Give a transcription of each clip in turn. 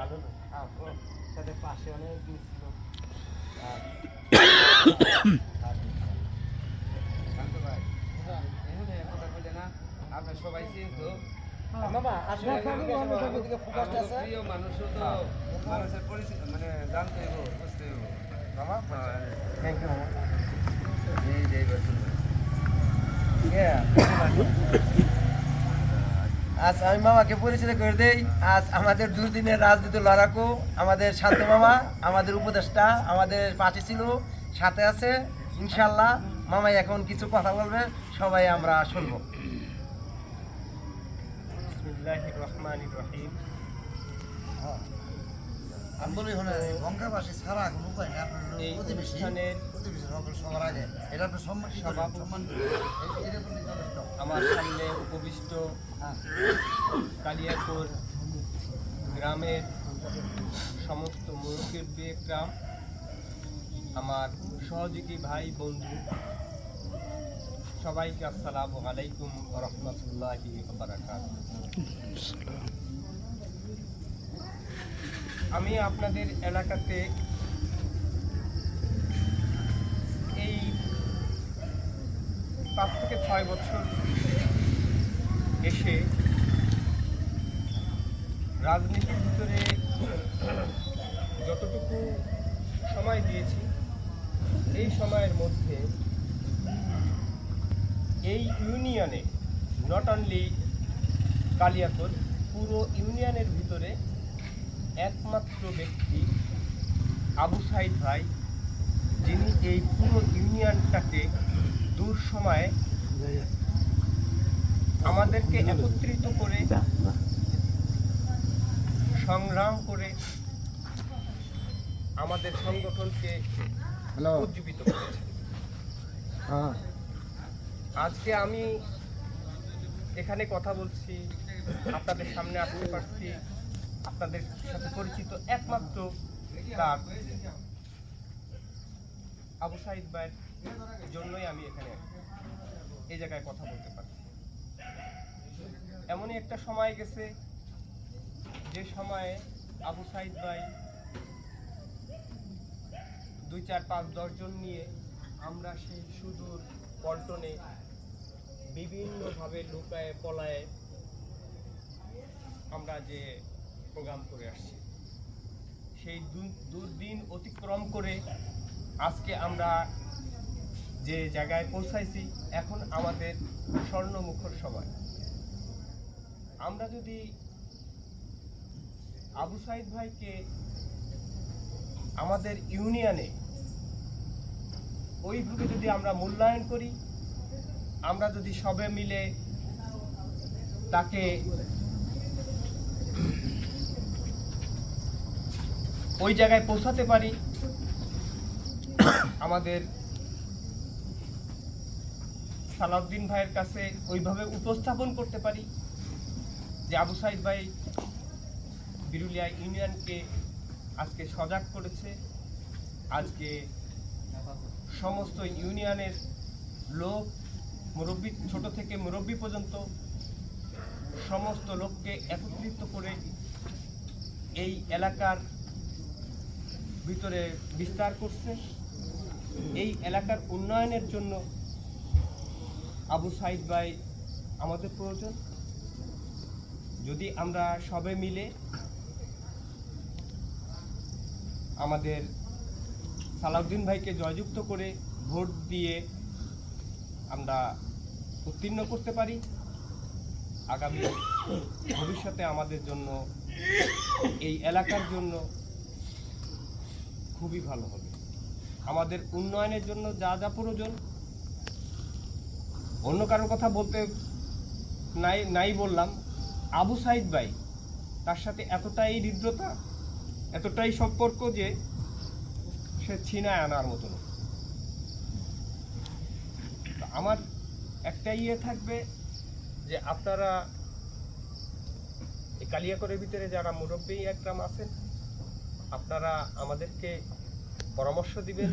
ভালো না, আপনার সাথে পাশে অনেক দিন ছিল। আর শান্ত ভাই, এখানে কথা কইলে না, আমরা সবাই চিনতো। মামা আসলে আমাদের ফোকাস আছে। প্রিয় মানুষও তো মানুষের পরিচিত মানে জানতে হইব, বুঝতে হইব। মামা থ্যাংক ইউ মামা। এই যে এইবার শুনবেন। আজ আমি মামাকে পরিচয় করে দেই। আজ আমাদের দুদিনের রাজনীতি লড়াকু আমাদের শান্ত মামা, আমাদের উপদেষ্টা, আমাদের পাশে ছিল, সাথে আছে ইনশাল্লাহ। মামাই এখন কিছু কথা বলবে, সবাই আমরা শুনবো। বিসমিল্লাহির রহমানির রহিম। আমি বলি হলে গঙ্গাবাসী ছাড়া কোনো উপায় নেই। আপনার এই প্রতিবেশী অনুষ্ঠানের প্রতিবেশী সকল সবার আগে এটা আপনার সম্মান কি করবেন? সভাপতি সম্মান এটা করলে যথেষ্ট। আমার সামনে উপবিষ্ট হ্যাঁ। কালিয়াপুর গ্রামের সমস্ত মুরব্বী গ্রাম, আমার সহযোগী ভাই বন্ধু, সবাইকে আসসালামু আলাইকুম ওয়া রাহমাতুল্লাহি ওয়া বারাকাতুহু। আমি আপনাদের এলাকাতে এই 5 থেকে 6 বছর এসে রাজনীতির ভিতরে যতটুকু সময় দিয়েছি, এই সময়ের মধ্যে এই ইউনিয়নে নট অনলি কালিয়াকোট, পুরো ইউনিয়নের ভিতরে একমাত্র ব্যক্তি আবু সাইদ ভাই, যিনি এই পুরো ইউনিয়নটাকে দূর সময়ে আমাদেরকে একত্রিত করে সংগ্রাম করে আমাদের সংগঠনকে উজ্জীবিত করেছে। আজকে আমি এখানে কথা বলছি, আপনাদের সামনে আসতে পারছি, আপনাদের সাথে পরিচিত একমাত্র তার আবু সাইদ ভাইয়ের জন্যই আমি এখানে এই জায়গায় কথা বলতে পারছি। এমনই একটা সময় গেছে যে সময়ে আবু সাইদ ভাই 2, 4, 5, 10 জন নিয়ে আমরা সেই সুদূর পল্টনে বিভিন্নভাবে লুকায়ে পলায়ে আমরা যে প্রোগ্রাম করে আসছি, সেই দুর্দিন অতিক্রম করে আজকে আমরা যে জায়গায় পৌঁছাইছি, এখন আমাদের স্বর্ণমুখর সময়। আমরা যদি আবু সাইদ ভাইকে আমাদের ইউনিয়নে ওইভাবে যদি আমরা মূল্যায়ন করি, আমরা যদি সবে মিলে তাকে ওই জায়গায় পৌঁছাতে পারি, আমাদের সালাউদ্দিন ভাইয়ের কাছে ওইভাবে উপস্থাপন করতে পারি যে আবু সাইদ ভাই বিরুলিয়া ইউনিয়নকে আজকে সজাগ করেছে, আজকে সমস্ত ইউনিয়নের লোক, মুরব্বী, ছোট থেকে মুরব্বী পর্যন্ত সমস্ত লোককে একত্রিত করে এই এলাকার ভিতরে বিস্তার করছে। এই এলাকার উন্নয়নের জন্য আবু সাইদ ভাই আমাদের প্রয়োজন। যদি আমরা সবে মিলে আমাদের সালাউদ্দিন ভাইকে জয়যুক্ত করে ভোট দিয়ে আমরা উত্তীর্ণ করতে পারি, আগামী ভবিষ্যতে আমাদের জন্য, এই এলাকার জন্য খুবই ভালো হবে। আমাদের উন্নয়নের জন্য যা যা প্রয়োজন, অন্য কারোর কথা বলতে নাই বললাম, আবু সাইদ ভাই তার সাথে এতটাই হৃদ্রতা, এতটাই সম্পর্ক যে সে ছিনায় আনার মতো না। আমার একটাই থাকবে যে আপনারা এই কালিয়াকোটের ভিতরে যারা মুরব্বী একরাম আছেন, আপনারা আমাদেরকে পরামর্শ দিবেন,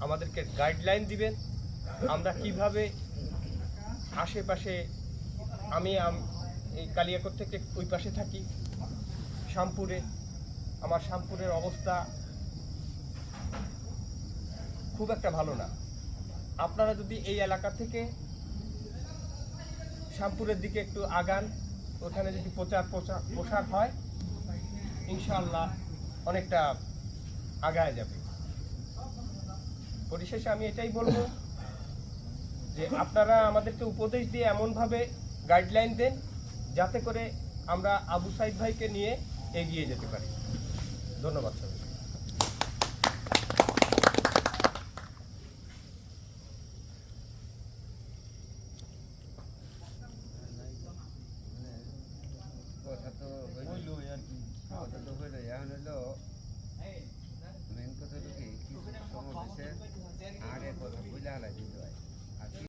আমাদেরকে গাইডলাইন দিবেন, আমরা কিভাবে আশেপাশে, আমি এই কালিয়াকোট থেকে ওই পাশে থাকি, শ্যামপুরে, আমার শ্যামপুরের অবস্থা খুব একটা ভালো না। আপনারা যদি এই এলাকা থেকে শ্যামপুরের দিকে একটু আগান, ওখানে যদি প্রসার হয়, ইনশাআল্লাহ অনেকটা আগায় যাবে। পরিশেষে আমি এটাই বলবো যে আপনারা আমাদেরকে উপদেশ দিয়ে এমনভাবে গাইডলাইন দেন যাতে করে আমরা আবু সাইদ ভাইকে নিয়ে এগিয়ে যেতে পারি। ধন্যবাদ সবাই।